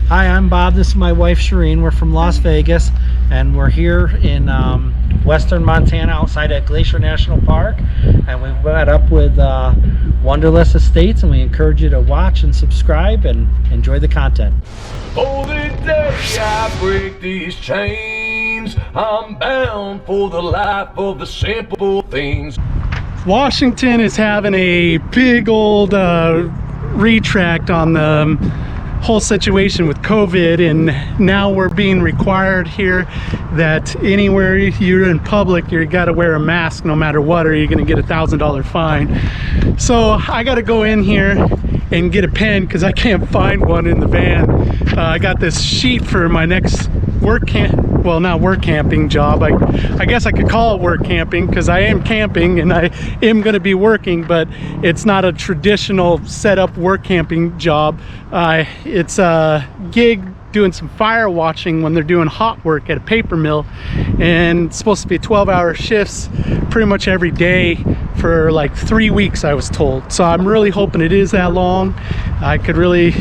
Hi, I'm Bob. This is my wife Shireen. We're from Las Vegas, and we're here in western Montana outside at Glacier National Park, and we met up with Wanderlust Estates, and we encourage you to watch and subscribe and enjoy the content. Oh, the day I break these chains, I'm bound for the life of the simple things. Washington is having a big old retract on the whole situation with COVID, and now we're being required here that anywhere you're in public you got to wear a mask no matter what, or you're going to get $1,000 fine. So I got to go in here and get a pen because I can't find one in the van. I got this sheet for my next work camp, well, not work camping job. I guess I could call it work camping because I am camping and I am going to be working, but it's not a traditional setup work camping job. It's a gig doing some fire watching when they're doing hot work at a paper mill, and it's supposed to be 12-hour shifts pretty much every day for like 3 weeks, I was told. So I'm really hoping it is that long. I could really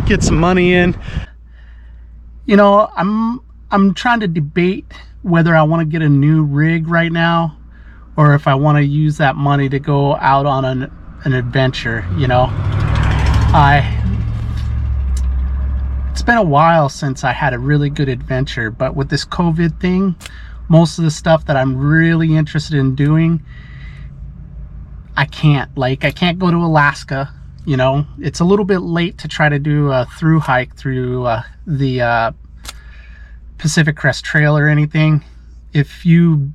get some money in. You know, I'm trying to debate whether I want to get a new rig right now or if I want to use that money to go out on an adventure, you know. It's been a while since I had a really good adventure, but with this COVID thing, most of the stuff that I'm really interested in doing, I can't go to Alaska, you know. It's a little bit late to try to do a through hike through the Pacific Crest Trail or anything. If you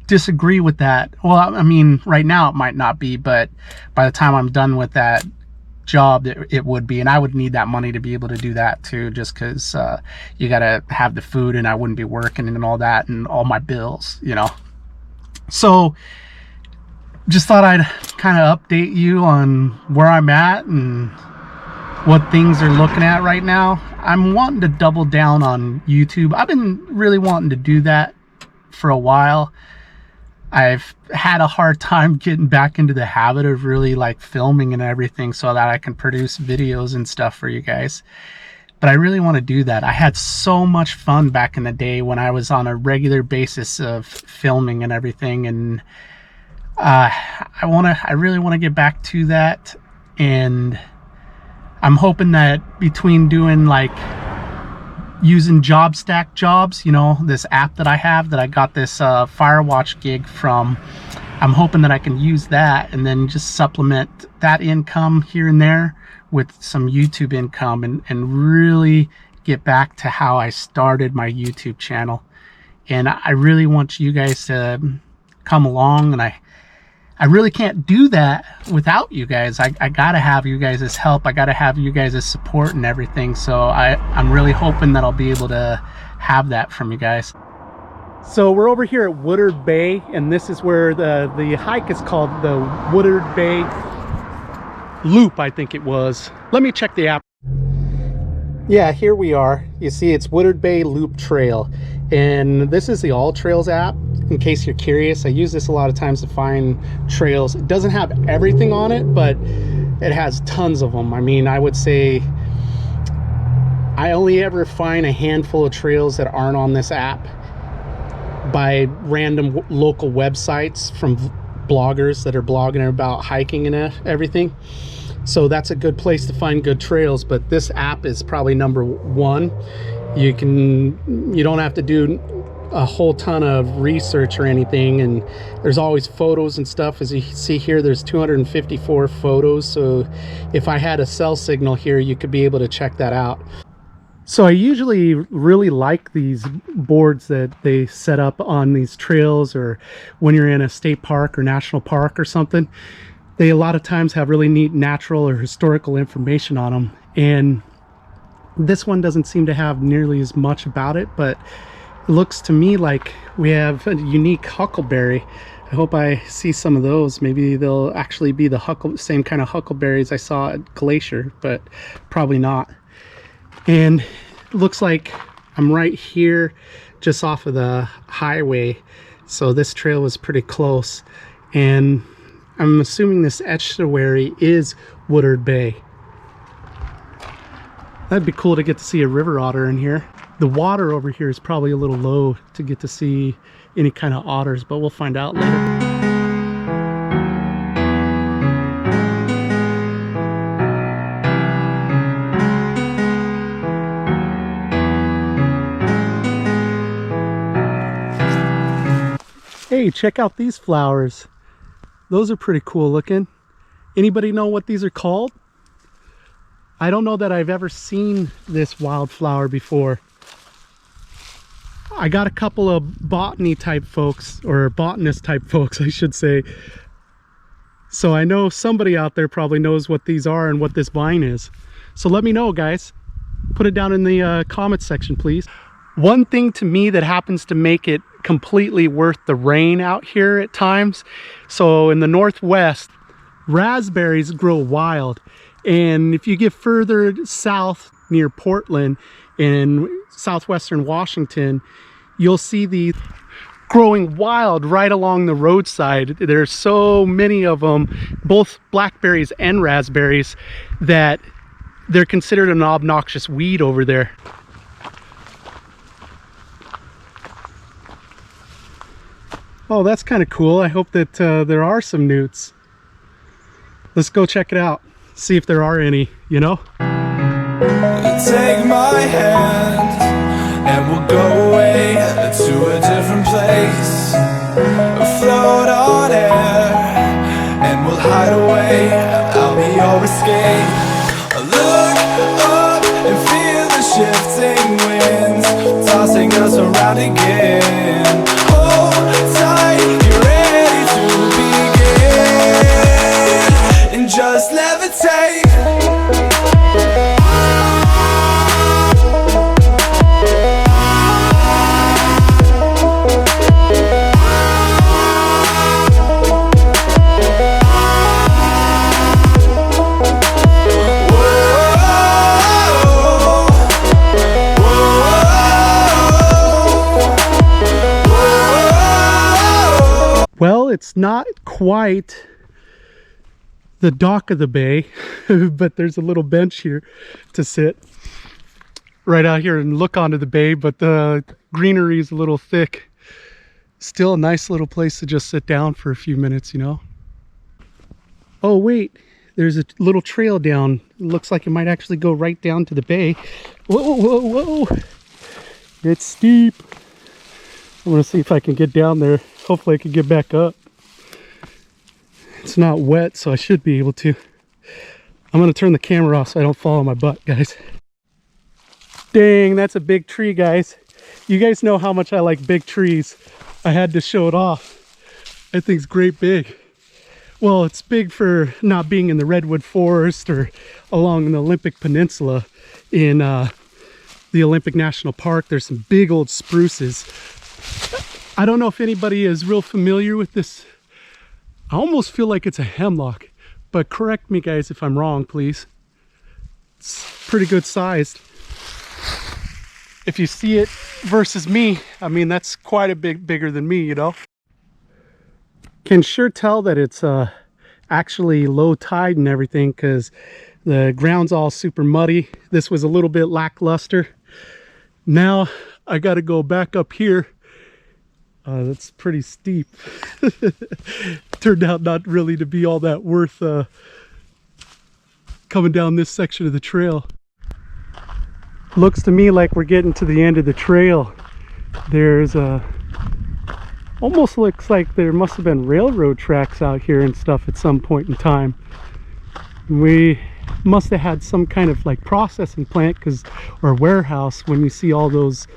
disagree with that, well, I mean, right now it might not be, but by the time I'm done with that job, it would be, and I would need that money to be able to do that too, just because you gotta have the food, and I wouldn't be working and all that and all my bills, you know. So just thought I'd kind of update you on where I'm at and what things are looking at right now. I'm wanting to double down on YouTube. I've been really wanting to do that for a while. I've had a hard time getting back into the habit of really like filming and everything so that I can produce videos and stuff for you guys. But I really want to do that. I had so much fun back in the day when I was on a regular basis of filming and everything, and I really want to get back to that. And I'm hoping that between doing like using JobStack jobs, you know, this app that I have, that I got this Firewatch gig from, I'm hoping that I can use that and then just supplement that income here and there with some YouTube income, and really get back to how I started my YouTube channel. And I really want you guys to come along, and I really can't do that without you guys. I gotta have you guys' help. I gotta have you guys' support and everything. So I'm really hoping that I'll be able to have that from you guys. So we're over here at Woodard Bay, and this is where the hike is called the Woodard Bay Loop, I think it was. Let me check the app. Yeah, here we are. You see, it's Woodard Bay Loop Trail, and this is the All Trails app. In case you're curious, I use this a lot of times to find trails. It doesn't have everything on it, but it has tons of them. I mean, I would say I only ever find a handful of trails that aren't on this app by random local websites from bloggers that are blogging about hiking and everything. So that's a good place to find good trails, but this app is probably number one. You don't have to do a whole ton of research or anything, and there's always photos and stuff. As you see here, there's 254 photos, so if I had a cell signal here, you could be able to check that out. So I usually really like these boards that they set up on these trails, or when you're in a state park or national park or something. They a lot of times have really neat natural or historical information on them, and this one doesn't seem to have nearly as much about it, but it looks to me like we have a unique huckleberry. I hope I see some of those. Maybe they'll actually be the same kind of huckleberries I saw at Glacier, but probably not. And it looks like I'm right here just off of the highway, so this trail was pretty close, and I'm assuming this estuary is Woodard Bay. That'd be cool to get to see a river otter in here. The water over here is probably a little low to get to see any kind of otters, but we'll find out later. Hey, check out these flowers. Those are pretty cool looking. Anybody know what these are called? I don't know that I've ever seen this wildflower before. I got a couple of botany type folks, or botanist type folks, I should say. So I know somebody out there probably knows what these are and what this vine is. So let me know, guys. Put it down in the comment section, please. One thing to me that happens to make it completely worth the rain out here at times. So in the Northwest, raspberries grow wild. And if you get further south near Portland in southwestern Washington, you'll see these growing wild right along the roadside. There's so many of them, both blackberries and raspberries, that they're considered an obnoxious weed over there. Oh, that's kind of cool. I hope that there are some newts. Let's go check it out. See if there are any, you know? Take my hand and we'll go away to a different place. Float on air and we'll hide away. I'll be your escape. Look up and feel the shifting winds tossing us around again. Hold tight, get ready to begin and just levitate. Well, it's not quite the dock of the bay, but there's a little bench here to sit right out here and look onto the bay, but the greenery is a little thick. Still a nice little place to just sit down for a few minutes, you know. Oh wait, there's a little trail down. It looks like it might actually go right down to the bay. Whoa, whoa, whoa. It's steep. I'm gonna see if I can get down there. Hopefully I can get back up. It's not wet, so I should be able to. I'm gonna turn the camera off so I don't fall on my butt, guys. Dang, that's a big tree, guys. You guys know how much I like big trees. I had to show it off. That thing's great big. Well, it's big for not being in the redwood forest or along the Olympic Peninsula. In the Olympic National Park, there's some big old spruces. I don't know if anybody is real familiar with this. I almost feel like it's a hemlock, but correct me guys if I'm wrong, please. It's pretty good sized. If you see it versus me, I mean, that's quite a bit bigger than me, you know. Can sure tell that it's actually low tide and everything, because the ground's all super muddy. This was a little bit lackluster. Now I got to go back up here. That's pretty steep. Turned out not really to be all that worth coming down this section of the trail. Looks to me like we're getting to the end of the trail. There's almost looks like there must have been railroad tracks out here and stuff at some point in time. We must have had some kind of like processing plant, or warehouse. When you see all those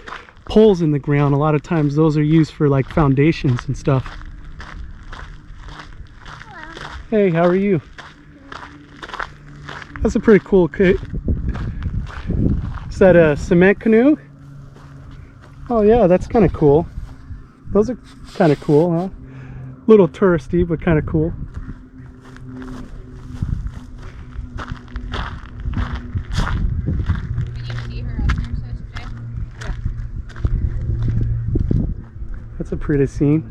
poles in the ground, a lot of times those are used for like foundations and stuff. Hello. Hey, how are you? That's a pretty cool kit. Is that a cement canoe? Oh yeah, that's kind of cool. Those are kind of cool, huh? Little touristy, but kind of cool. That's a pretty scene.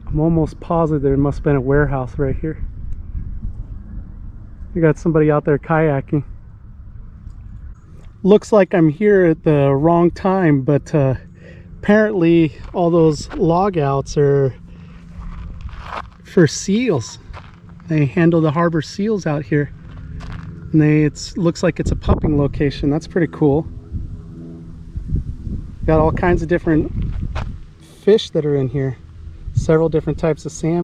I'm almost positive there must have been a warehouse right here. We got somebody out there kayaking. Looks like I'm here at the wrong time, but apparently all those log outs are for seals. They handle the harbor seals out here. And it looks like it's a pupping location. That's pretty cool. Got all kinds of different fish that are in here. Several different types of salmon.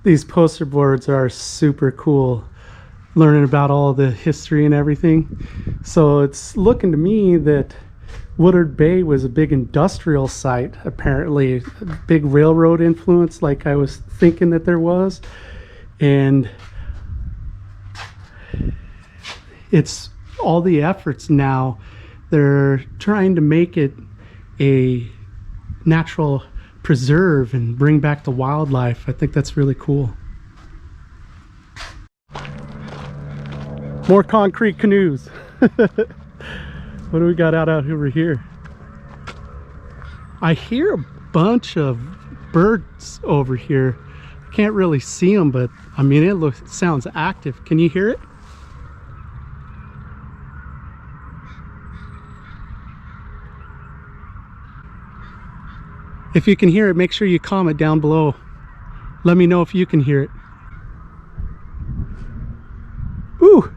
These poster boards are super cool. Learning about all the history and everything. So it's looking to me that Woodard Bay was a big industrial site, apparently. A big railroad influence like I was thinking that there was. And it's all the efforts now. They're trying to make it a natural preserve and bring back the wildlife. I think that's really cool. More concrete canoes. What do we got out over here? I hear a bunch of birds over here. I can't really see them, but I mean, it sounds active. Can you hear it? If you can hear it, make sure you comment down below. Let me know if you can hear it. Ooh,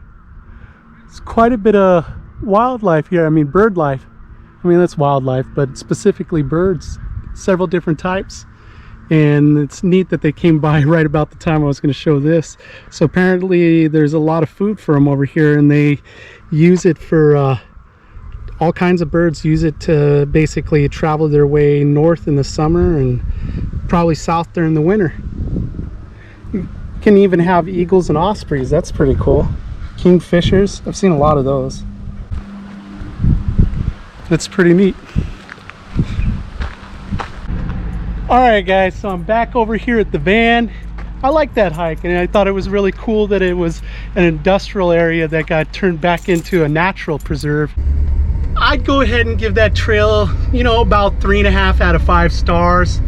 it's quite a bit of wildlife here. I mean, bird life. I mean, that's wildlife, but specifically birds. Several different types. And it's neat that they came by right about the time I was going to show this. So apparently there's a lot of food for them over here, and they use it for all kinds of birds use it to basically travel their way north in the summer and probably south during the winter. You can even have eagles and ospreys. That's pretty cool. Kingfishers, I've seen a lot of those. That's pretty neat. Alright guys, so I'm back over here at the van. I like that hike, and I thought it was really cool that it was an industrial area that got turned back into a natural preserve. I'd go ahead and give that trail, you know, about 3.5 out of 5 stars.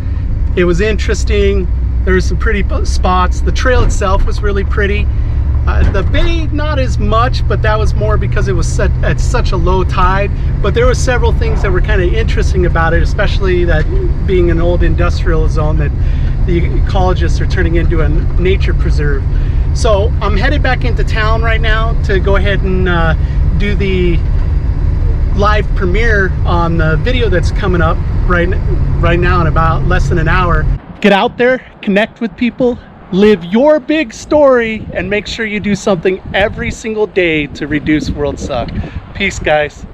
It was interesting. There were some pretty spots. The trail itself was really pretty. The bay, not as much, but that was more because it was at such a low tide. But there were several things that were kind of interesting about it, especially that being an old industrial zone that the ecologists are turning into a nature preserve. So I'm headed back into town right now to go ahead and do the live premiere on the video that's coming up right now in about less than an hour. Get out there, connect with people, live your big story, and make sure you do something every single day to reduce world suck. Peace, guys.